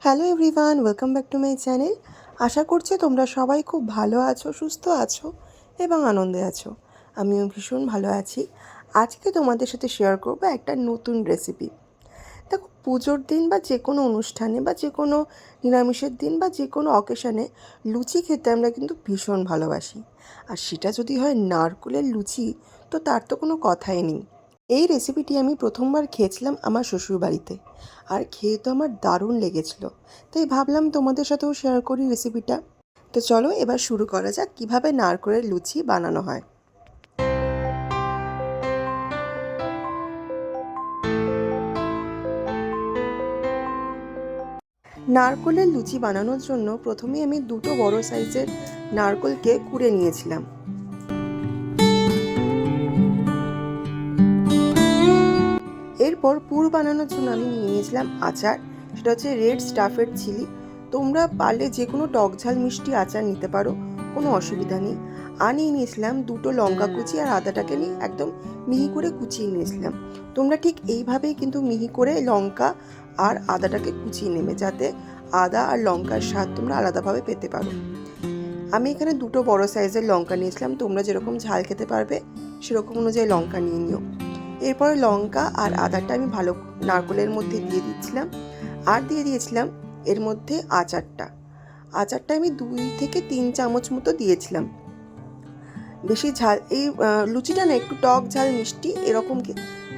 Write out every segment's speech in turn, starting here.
Hello everyone, welcome back to my channel. আশা করছি তোমরা সবাই খুব ভালো আছো, সুস্থ আছো এবং আনন্দে আছো। আমিও ভীষণ ভালো আছি। আজকে তোমাদের সাথে শেয়ার করবো একটা নতুন রেসিপি। দেখো, পুজোর দিন বা যে কোনো অনুষ্ঠানে বা যে কোনো নিরামিষের দিন বা যে কোনো অকেশানে লুচি খেতে আমরা কিন্তু ভীষণ ভালোবাসি। আর সেটা যদি হয় নারকেলের লুচি, তো তার তো কোনো কথাই নেই। এই রেসিপিটি আমি প্রথমবার খেয়েছিলাম আমার শ্বশুরবাড়িতে, আর খেয়ে তো আমার দারুণ লেগেছিল। তাই ভাবলাম তোমাদের সাথেও শেয়ার করি রেসিপিটা। তো চলো এবার শুরু করা যাক কীভাবে নারকেলের লুচি বানানো হয়। নারকেলের লুচি বানানোর জন্য প্রথমে আমি দুটো বড় সাইজের নারকেলকে কুড়ে নিয়েছিলাম। এরপর পুর বানানোর জন্য আমি নিয়ে নিয়েছিলাম আচার। সেটা হচ্ছে রেড স্টাফেড চিলি। তোমরা পারলে যে কোনো টক ঝাল মিষ্টি আচার নিতে পারো, কোনো অসুবিধা নেই। আর নিয়ে নিয়েছিলাম দুটো লঙ্কা কুচি, আর আদাটাকে নিয়ে একদম মিহি করে কুচিয়ে নিয়েছিলাম। তোমরা ঠিক এইভাবেই কিন্তু মিহি করে লঙ্কা আর আদাটাকে কুচিয়ে নেবে, যাতে আদা আর লঙ্কার স্বাদ তোমরা আলাদাভাবে পেতে পারো। আমি এখানে দুটো বড় সাইজের লঙ্কা নিয়েছিলাম। তোমরা যেরকম ঝাল খেতে পারবে সেরকম অনুযায়ী লঙ্কা নিয়ে নিও। এরপরে লঙ্কা আর আদাটা আমি ভালো নারকেলের মধ্যে দিয়ে দিচ্ছিলাম, আর দিয়ে দিয়েছিলাম এর মধ্যে আচারটা আমি 2 থেকে 3 চামচ মতো দিয়েছিলাম। বেশি ঝাল, এই লুচিটা না একটু টক ঝাল মিষ্টি এরকম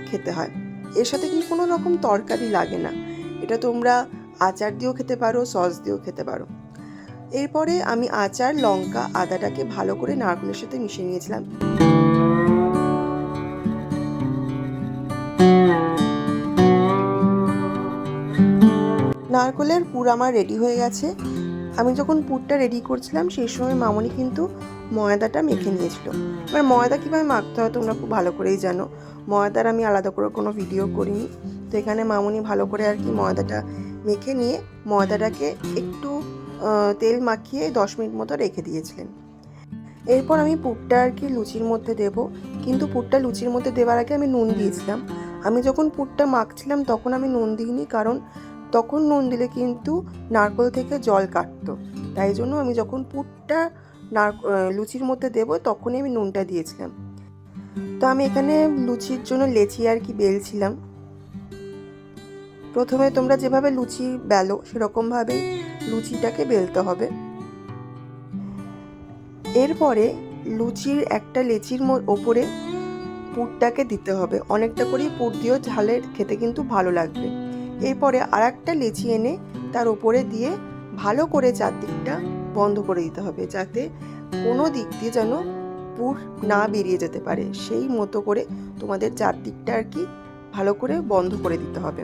খেতে হয়। এর সাথে কিন্তু কোনো রকম তরকারি লাগে না। এটা তোমরা আচার দিয়েও খেতে পারো, সস দিয়েও খেতে পারো। এরপরে আমি আচার, লঙ্কা, আদাটাকে ভালো করে নারকেলের সাথে মিশিয়ে নিয়েছিলাম। নারকেলের পুর আমার রেডি হয়ে গেছে। আমি যখন পুরটা রেডি করছিলাম সেই সময় মামনি কিন্তু ময়দাটা মেখে নিয়েছিল। এবার ময়দা কীভাবে মাখতে হয় তোমরা খুব ভালো করেই জানো। ময়দার আমি আলাদা করে কোনো ভিডিও করিনি। তো এখানে মামনি ভালো করে আর কি ময়দাটা মেখে নিয়ে ময়দাটাকে একটু তেল মাখিয়ে 10 মিনিট মতো রেখে দিয়েছিলেন। এরপর আমি পুরটা আর কি লুচির মধ্যে দেব, কিন্তু পুরটা লুচির মধ্যে দেওয়ার আগে আমি নুন দিয়েছিলাম। আমি যখন পুরটা মাখছিলাম তখন আমি নুন দিইনি, কারণ তখন নুন দিলে কিন্তু নারকেল থেকে জল কাটতো। তাই জন্য আমি যখন পুরটা লুচির মধ্যে দেব তখনই আমি নুনটা দিয়েছিলাম। তো আমি এখানে লুচির জন্য লেচি আর কি বেলছিলাম। প্রথমে তোমরা যেভাবে লুচি বেলো সেরকমভাবেই লুচিটাকে বেলতে হবে। এরপরে লুচির একটা লেচির ওপরে পুরটাকে দিতে হবে। অনেকটা করেই পুর দিয়েও ঝালের খেতে কিন্তু ভালো লাগবে। এরপরে আর একটা লেচি এনে তার ওপরে দিয়ে ভালো করে চারদিকটা বন্ধ করে দিতে হবে, যাতে কোনো দিক দিয়ে যেন পুর না বেরিয়ে যেতে পারে। সেই মতো করে তোমাদের চারদিকটা আর কি ভালো করে বন্ধ করে দিতে হবে।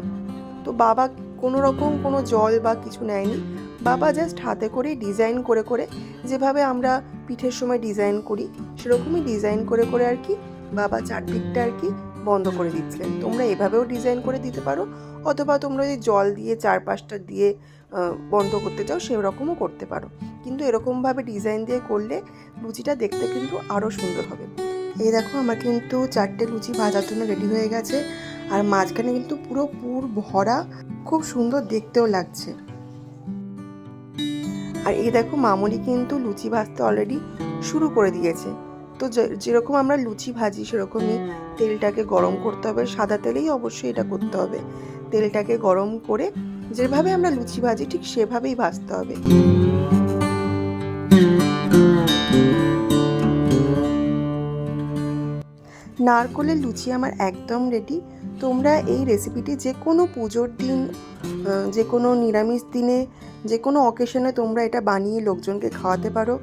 তো বাবা কোনো রকম কোনো জল বা কিছু নেয়নি। বাবা জাস্ট হাতে করে ডিজাইন করে করে, যেভাবে আমরা পিঠের সময় ডিজাইন করি সেরকমই ডিজাইন করে করে আর কি বাবা চারদিকটা আর কি বন্ধ করে দিচ্ছিলেন। তোমরা এভাবেও ডিজাইন করে দিতে পারো, অথবা তোমরা যদি জল দিয়ে চারপাশটা দিয়ে বন্ধ করতে চাও সেরকমও করতে পারো। কিন্তু এরকমভাবে ডিজাইন দিয়ে করলে লুচিটা দেখতে কিন্তু আরও সুন্দর হবে। এই দেখো, আমার কিন্তু 4টে লুচি ভাজার জন্য রেডি হয়ে গেছে, আর মাঝখানে কিন্তু পুরো পুর ভরা, খুব সুন্দর দেখতেও লাগছে। আর এই দেখো, মামুনি কিন্তু লুচি ভাজতে অলরেডি শুরু করে দিয়েছে। তো যেরকম আমরা লুচি ভাজি সেরকমই তেলটাকে গরম করতে হবে। সাদা তেলেই অবশ্যই এটা করতে হবে। তেলটাকে গরম করে যেভাবে আমরা লুচি ভাজি ঠিক সেভাবেই ভাজতে হবে। নারকেলের লুচি আমার একদম রেডি। তোমরা এই রেসিপিটি যে কোনো পুজোর দিন, যে কোনো নিরামিষ দিনে, যে কোনো অকেশনে তোমরা এটা বানিয়ে লোকজনকে খাওয়াতে পারো।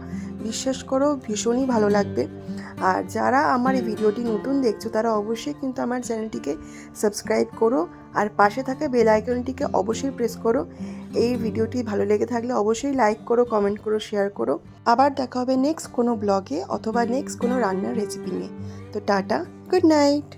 বিশ্বাস করো, ভীষণই ভালো লাগবে। আর যারা আমার এই ভিডিওটি নতুন দেখছো তারা অবশ্যই কিন্তু আমার চ্যানেলটিকে সাবস্ক্রাইব করো, আর পাশে থাকা বেল আইকনটিকে অবশ্যই প্রেস করো। এই ভিডিওটি ভালো লেগে থাকলে অবশ্যই লাইক করো, কমেন্ট করো, শেয়ার করো। আবার দেখা হবে নেক্সট কোনো ব্লগে অথবা নেক্সট কোনো রান্নার রেসিপি নিয়ে। তো টাটা, গুড নাইট।